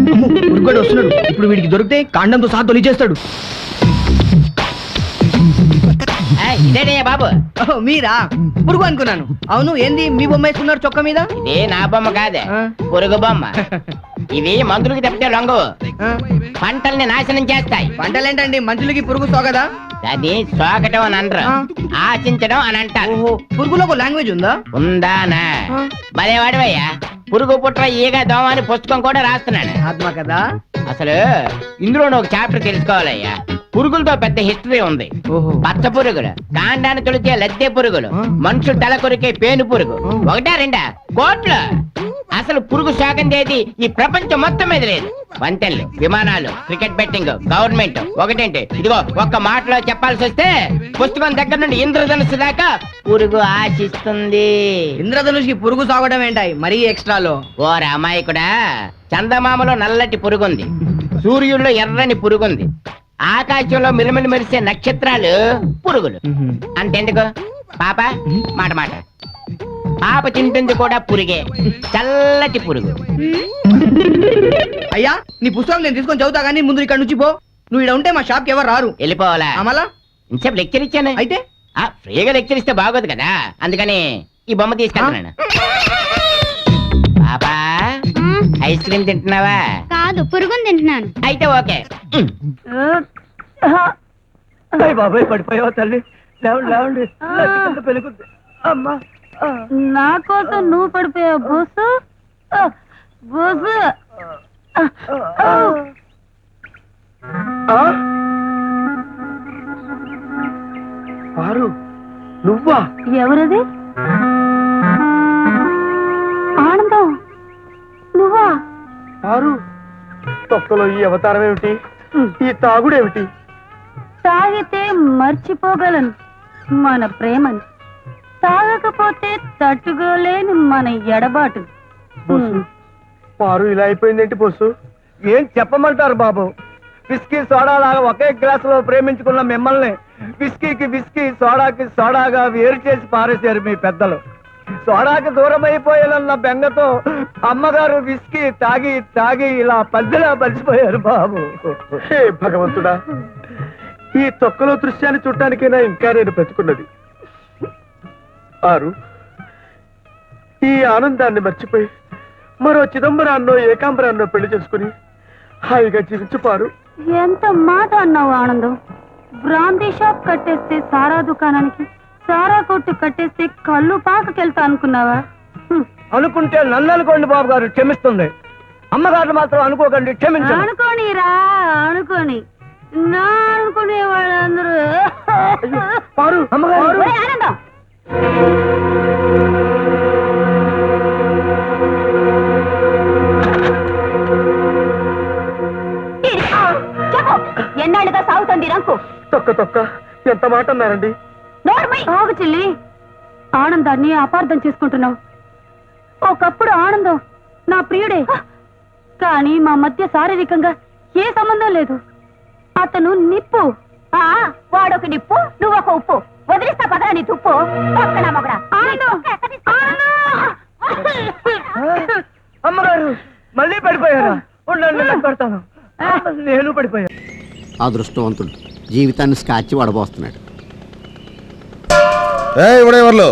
పురుగుడు వస్తున్నాడు. ఇప్పుడు వీడికి దొరికితే కాండంతో సహా తొలిచేస్తాడు. ఇదేనే బాబు. మీరా? పురుగు అనుకున్నాను. అవును, ఏంది మీ బొమ్మ వేసుకున్నారు చొక్క మీద? ఇదే నా బొమ్మ కాదే, పురుగు బొమ్మ. ఇవి మందులకి తప్పితే లొంగవు, పంటల్ని నాశనం చేస్తాయి. పంటలేంటండి, మనుషులకి పురుగు సోగదా? అది సోకటం అని అనరు, ఆశించడం అని అంటారు. పురుగులో ఒక లాంగ్వేజ్ ఉందా? ఉందానా? భలేవాడివయ్యా. పురుగు పుట్ర ఈగ దోమ అని పుస్తకం కూడా రాస్తున్నాను. ఆత్మ కదా. అసలు ఇందులో ఒక చాప్టర్ తెలుసుకోవాలయ్యా. పురుగులతో పెద్ద హిస్టరీ ఉంది. పచ్చ పురుగులు, కాండాన్ని తొలిచే లద్దె పురుగులు, మనుషులు తల కొరికే పేను పురుగు, ఒకటా రెండా కోట్లు. అసలు పురుగు శాఖందేది ఈ ప్రపంచం మొత్తం మీద లేదు. వంతెనలు, విమానాలు, క్రికెట్ బెట్టింగ్, గవర్నమెంట్ ఒకటేంటి, ఇదిగో ఒక్క మాటలో చెప్పాల్సి వస్తే పుస్తకం దగ్గర నుండి ఇంద్రధనుసు దాకా పురుగు ఆశిస్తుంది. ఇంద్రధనుషుకి పురుగు సాగడం ఏంటాయి మరీ ఎక్స్ట్రాలో? ఓ రామాయకుడా, చందమామలో నల్లటి పురుగుంది, సూర్యుల్లో ఎర్రని పురుగుంది, ఆకాశంలో మిలమిలి మెరిసే నక్షత్రాలు పురుగులు. అంతెందుకు పాప మాట మాట, పాప తింటుంది కూడా పురుగే, చల్లటి పురుగు. అయ్యా, నీ పుస్తకం నేను తీసుకొని చదువుతా గానీ ముందు ఇక్కడ నుంచి పో. నువ్వు ఇక్కడ ఉంటే మా షాప్ కి ఎవరు రారు. వెళ్ళిపోవాలా? అమలా ఇంతసేపు లెక్చర్ ఇచ్చాను. అయితే ఫ్రీగా లెక్చర్ ఇస్తే బాగోదు కదా, అందుకని ఈ బొమ్మ తీసుకెళ్తున్నాను. పాపా, ఐస్ క్రీమ్ తింటున్నావా? కాదు, పురుగుని తింటున్నాను. అయితే ఓకే. బాబాయ్ పడిపోయావా తల్లి? లేవండి, పెళ్ళికుంది. అమ్మా, నా కోసం నువ్వు పడిపోయావు బోసు. బోసు పారు, నువ్వా? ఎవరది? ఆనందం, నువ్వా? పారు, తొక్కలో ఈ అవతారం ఏమిటి? ఈ తాగుడేమిటి? తాగితే మర్చిపోగలను మన ప్రేమని, తాగకపోతే తట్టుకోలేని మన ఎడబాటు. పారు ఇలా అయిపోయిందేంటి బొస్సు? ఏం చెప్పమంటారు బాబు? విస్కీ సోడా లాగా ఒకే గ్లాసులో ప్రేమించుకున్న మిమ్మల్ని విస్కీకి విస్కీ, సోడాకి సోడాగా వేరు చేసి పారేశారు మీ పెద్దలు. సోడాకి దూరం అయిపోయానన్న బెంగతో అమ్మగారు విస్కీ తాగి తాగి ఇలా పద్దెలా పలిసిపోయారు బాబు. హే భగవంతుడా, ఈ తొక్కలో దృశ్యాన్ని చూడటానికైనా ఇంకా నేను బ్రతుకున్నది. ఆరు, ఈ ఆనందాన్ని మర్చిపోయి మరో చిదంబరాన్నో ఏకాంబరాన్నో పెళ్లి చేసుకుని హాయిగా జీవించుపారు. ఎంత మాట అన్నావు ఆనందం. బ్రాందీ షాప్ కట్టేస్తే సారా దుకాణానికి, సారా కొట్టు కట్టేస్తే కళ్ళు పాకకెళ్తా అనుకున్నావా? అనుకుంటే నన్ను అనుకోండి బాబు గారు, క్షమిస్తుంది. అమ్మగారు మాత్రం అనుకోకండి, క్షమించండి. అనుకోనిరా, అనుకోని నా అనుకునే వాళ్ళందరూ. పారు, అమ్మగారు. ఆనందం, ఎన్నాళ్ళుగా సాగుతుంది రంకు? తొక్క తొక్క, ఎంత మాట అన్నారండి? ఆగు చెల్లి, ఆనందాన్ని అపార్థం చేసుకుంటున్నావు. ఒకప్పుడు ఆనందం నా ప్రియుడే, కానీ మా మధ్య శారీరకంగా ఏ సంబంధం లేదు. అతను నిప్పు. వాడొక నిప్పు, నువ్వొక ఉప్పు. వదిలిస్తా పదరా నీ తుప్పు. అమ్మగారు మళ్ళీ పడిపోయారా? ఉండండి, నేను పడతాను. నేను పడిపోయా. అదృష్టవంతుడు జీవితాన్ని స్కాచ్ వడబోస్తున్నాడు. ఇవిడెవర్లు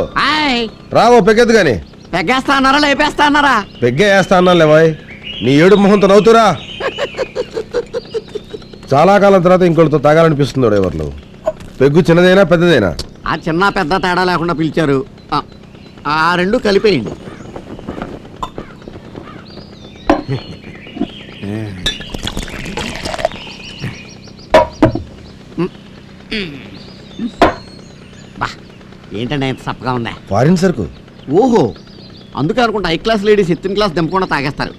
రావో పెగ్గెద్దు గాని. పెగ్గేస్తా అన్నారా లేపేస్తా అన్నారా? పెగ్గే వేస్తా అన్నాను లేవాయ్. నీ ఏడు మొహంతో నవ్వుతురా. చాలా కాలం తర్వాత ఇంకోటితో తాగాలనిపిస్తుంది. ఎవరు పెగ్గు చిన్నదైనా పెద్దదైనా? ఆ చిన్న పెద్ద తేడా లేకుండా పిలిచారు. ఆ రెండు కలిపేయండి. ఏంటంటే ఎంత సప్పగా ఉందా? ఫారిన్ సరుకు. ఓహో, అందుకే అనుకుంటా హై క్లాస్ లేడీస్ ఎత్తిన క్లాస్ దింపకుండా తాగేస్తారు.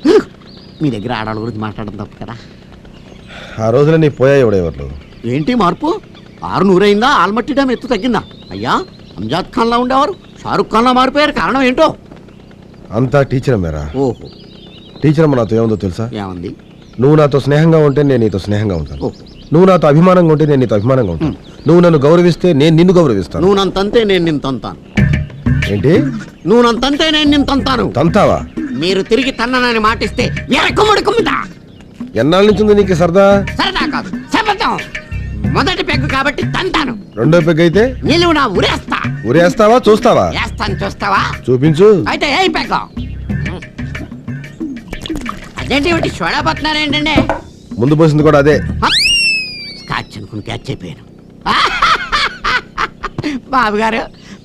మీ దగ్గర ఆడవాళ్ళ గురించి మాట్లాడడం తప్పు కదా. ఆ రోజున నీ పోయా ఎవరు? ఏంటి మార్పు? 600 అయిందా? ఆల్మట్టి డ్యామ్ ఎత్తు తగ్గిందా? అయ్యా, అంజాద్ ఖాన్ లా ఉండేవారు షారుఖ్ ఖాన్ లా మారిపోయారు. కారణం ఏంటో? అంతా టీచర్ మేరా. ఓహో, టీచర్ అమ్మ నాతో ఏముందో తెలుసా? ఏమంది? నువ్వు నాతో స్నేహంగా ఉంటే నేను నీతో స్నేహంగా ఉంటాను. ఓహో, నువ్వు నాతో అభిమానంగా ఉంటే నేను నీతో అభిమానంగా ఉంటాను. నువ్వు నన్ను గౌరవిస్తే నేను నిన్ను గౌరవిస్తాను. నువ్వు నన్ను తంతే నేను నిన్ను తంతాను. ఏంటి? నువ్వు నన్ను తంతే నేను నిన్ను తంతాను. తంతావా? మీరు తిరిగి తన్ననని మాటిస్తే ఎరకుమ్మడి కుమ్మిదా. ఎన్నాళ్ళ నుంచి ఉంది నీకు సరదా? సరదా కాదు, శపథం. మొదటి పెగ్గు కాబట్టి తంతాను, రెండో పెగ్ అయితే నిలువునా ఉరేస్తా. ఉరేస్తావా చూస్తావా? వేస్తాను, చూస్తావా? చూపించు. అయితే ఏం పెగ్గం? అదేంటి ఒకటి చూడబోతున్నారేంటండి? ముందు పోసింది కూడా అదే. స్కాచ్ అనుకుని క్యాచ్ అయిపోయాను. బాబు గారు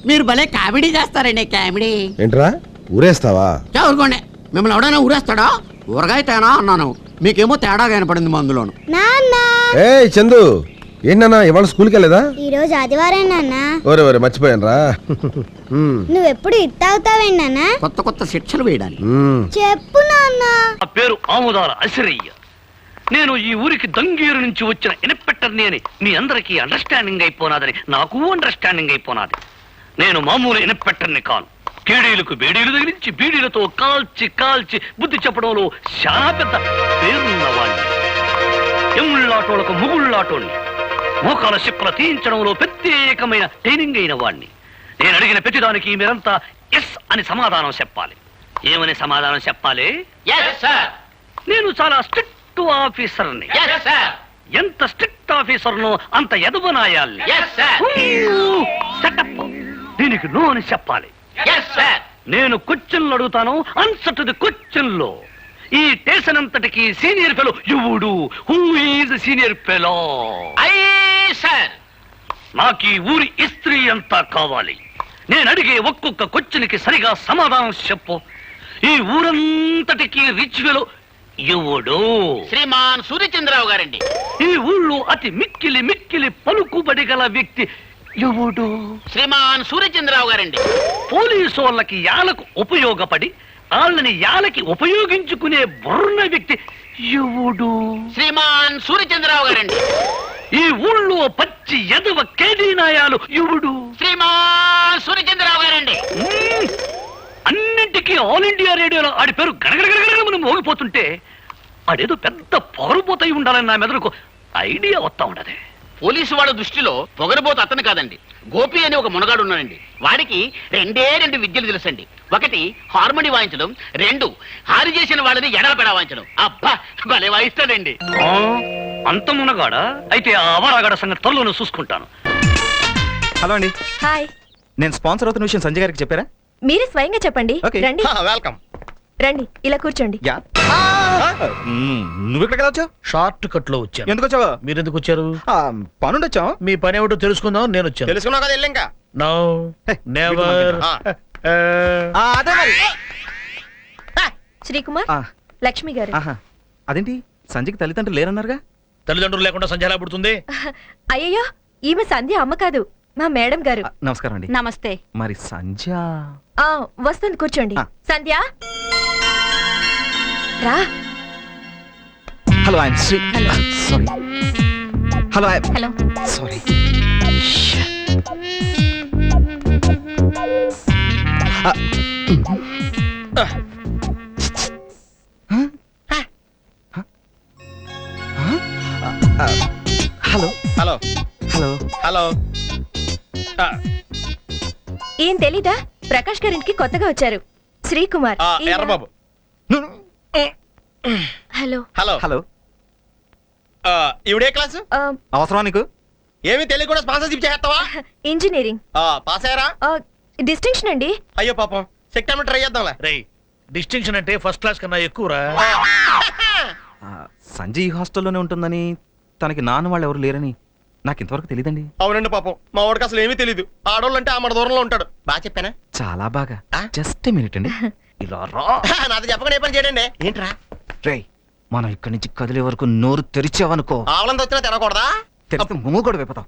మీరు భలే కామెడీ చేస్తారండి, కామెడీ. ఏంట్రా ఊరేస్తావా? ఊరుకోండి, మిమ్మల్ని ఎవడైనా ఊరేస్తాడా? ఊరగాయ తేనా అన్నాను, మీకేమో తేడా కనపడింది మందులోను. ఏ చందు, ఏంటన్నా ఇవాళ స్కూల్కి వెళ్ళేదా? ఈ రోజు ఆదివారం నాన్న. ఓరే ఓరే మర్చిపోయాను రా. నువ్వెప్పుడు ఇట్టావుతావేంటి నాన్న? కొత్త కొత్త శిక్షలు వేయడానికి. చెప్పు నాన్న. నా పేరు ఆముదాల అసిరయ్య. నేను ఈ ఊరికి దంగేరు నుంచి వచ్చిన ఇన్స్పెక్టర్ని అని మీ అందరికీ అండర్స్టాండింగ్ అయిపోనాదని నాకు అండర్స్టాండింగ్ అయిపోనాది. నేను మామూలు ఇన్స్పెక్టర్ని కాను. కేడీలకు బేడీలు తగిలించి బీడీలతో కాల్చి కాల్చి బుద్ధి చెప్పడంలో చాలా పెద్ద పేరున్నవాణ్ణి. ఎముళ్ళాటోళ్లకు ముగుళ్ళాటోణ్ణి. మోకాల చిప్పల తీయించడంలో ప్రత్యేకమైన ట్రైనింగ్ అయిన వాణ్ణి. నేను అడిగిన ప్రతిదానికి మీరంతా ఎస్ అని సమాధానం చెప్పాలి. ఏమని సమాధానం చెప్పాలి? నేను చాలా స్ట్రిక్ట్ ఆఫీసర్ని. ఎంత స్ట్రిక్ట్ ఆఫీసర్నో అంత ఎదవనాయాల్ని. సెటప్. దీనికి నో అని చెప్పాలి. నేను క్వశ్చన్లు అడుగుతాను, ఆన్సర్ టు ది క్వశ్చన్లో. ఈ స్టేషన్ అంతటికి సీనియర్ ఫెలో ఎవడు? Who is senior fellow? నాకు ఈ ఊరి ఇస్త్రీ అంతా కావాలి. నేను అడిగే ఒక్కొక్క క్వశ్చన్కి సరిగా సమాధానం చెప్పు. ఈ ఊరంతటికి రిచ్ ఫెలో ఎవడు? శ్రీమాన్ సూర్యచంద్రరావు గారండి. ఈ ఊళ్ళో అతి మిక్కిలి మిక్కిలి పలుకుబడి గల వ్యక్తి ఎవడు? శ్రీమాన్ సూర్యచంద్రరావు గారండి. పోలీసు వాళ్ళకి యాలకు ఉపయోగపడి వాళ్ళని యాలకి ఉపయోగించుకునే బుర్ర వ్యక్తి ఎవడు? శ్రీమాన్ సూర్యచంద్రరావు గారండి. ఈ ఊళ్ళో పచ్చి ఎదవ కేడీనాయాలు ఎవడు? శ్రీమాన్ సూర్యచంద్రరావు గారండి. అన్నింటికీ ఆల్ ఇండియా రేడియోలో ఆడి పేరు గడగడగడగడ మోగిపోతుంటే ఆడేదో పెద్ద పొగరుపోతై ఉండాలని నా మెదడుకు ఐడియా వస్తా ఉండదు. పోలీసు వాళ్ళ దృష్టిలో పొగరబోతు అతను కాదండి, గోపి అని ఒక మునగాడు ఉన్నాడండి. వాడికి రెండు విద్యలు తెలుసండి. ఒకటి హార్మోని వాయించడం, రెండు హారి చేసిన వాళ్ళని ఎడలపెడా వాయించడం. అబ్బా భలే వాయిస్తాడండి. అంత మునగాడా? అయితే ఆ అవరాగాడ సంగతి త్వరలోనే చూసుకుంటాను. హలో అండి, హాయ్. నేను స్పాన్సర్ అవుతున్న విషయం సంజయ్ గారికి చెప్పారా? మీరే స్వయంగా చెప్పండి. రండి వెల్కమ్. రండి, ఇలా కూర్చోండి. యా. నువ్వు ఇక్కడ వచ్చావు? షార్ట్ కట్ లో వచ్చాను. ఎందుకు వచ్చావు? మీరు ఎందుకు వచ్చారు? పనుండి వచ్చాం. మీ పని ఏమిటో తెలుసుకుందాం నేను వచ్చాను. తెలుసుకున్నావు కదా, ఇంకా నో నెవర్. అదే మరి. శ్రీకుమార్, లక్ష్మి గారు. అదేంటి సంజయ్కి తల్లిదండ్రులు లేరన్నారుగా? తల్లిదండ్రులు లేకుండా సంధ్య ఎలా పుడుతుంది? అయ్యయ్యో, ఈమె సంధ్య అమ్మ కాదు, మా మేడం గారు. నమస్కారం అండి. నమస్తే. మరి సంధ్య వస్తుంది, కూర్చోండి. సంధ్య రా. Hello, I'm Sri. Sorry. Hello, hello. Sorry. Hello hello hello hello. ఏం తెలీదా? ప్రకాష్ గారింటికి కొత్తగా వచ్చారు, Srikumar. Errababu. Hello. Hello hello. ఇవిడే క్లాసు అవసరం నీకు? ఏమి తెలియ కూడా స్పాన్సర్షిప్ చేస్తావా? ఇంజనీరింగ్. పాస్ అయ్యారా? డిస్టింక్షన్ అండి. అయ్యో పాపం, సెక్టామెంట్ ట్రై చేద్దాంలే. రే, డిస్టింక్షన్ అంటే ఫస్ట్ క్లాస్ కన్నా ఎక్కువరా. సంజయ్ ఈ హాస్టల్లోనే ఉంటుందని, తనకి నాన్న వాళ్ళు ఎవరు లేరని నాకు ఇంతవరకు తెలియదండి. అవునండి పాపం, మా వాడికి అసలు ఏమీ తెలీదు. ఆడోళ్ళు అంటే ఆమె దూరంలో ఉంటాడు. బాగా చెప్పానా? చాలా బాగా. జస్ట్ మినిట్ అండి. ఇలా రా. నాది చెప్పకుండా ఏ పని చేయడండి. ఏంట్రా? రే, మనం ఇక్కడి నుంచి కదిలే వరకు నోరు తెరిచావనుకో, ఆవలంత వచ్చినా తినకూడదా? తెరిస్తే మూగోడు అయిపోతాం.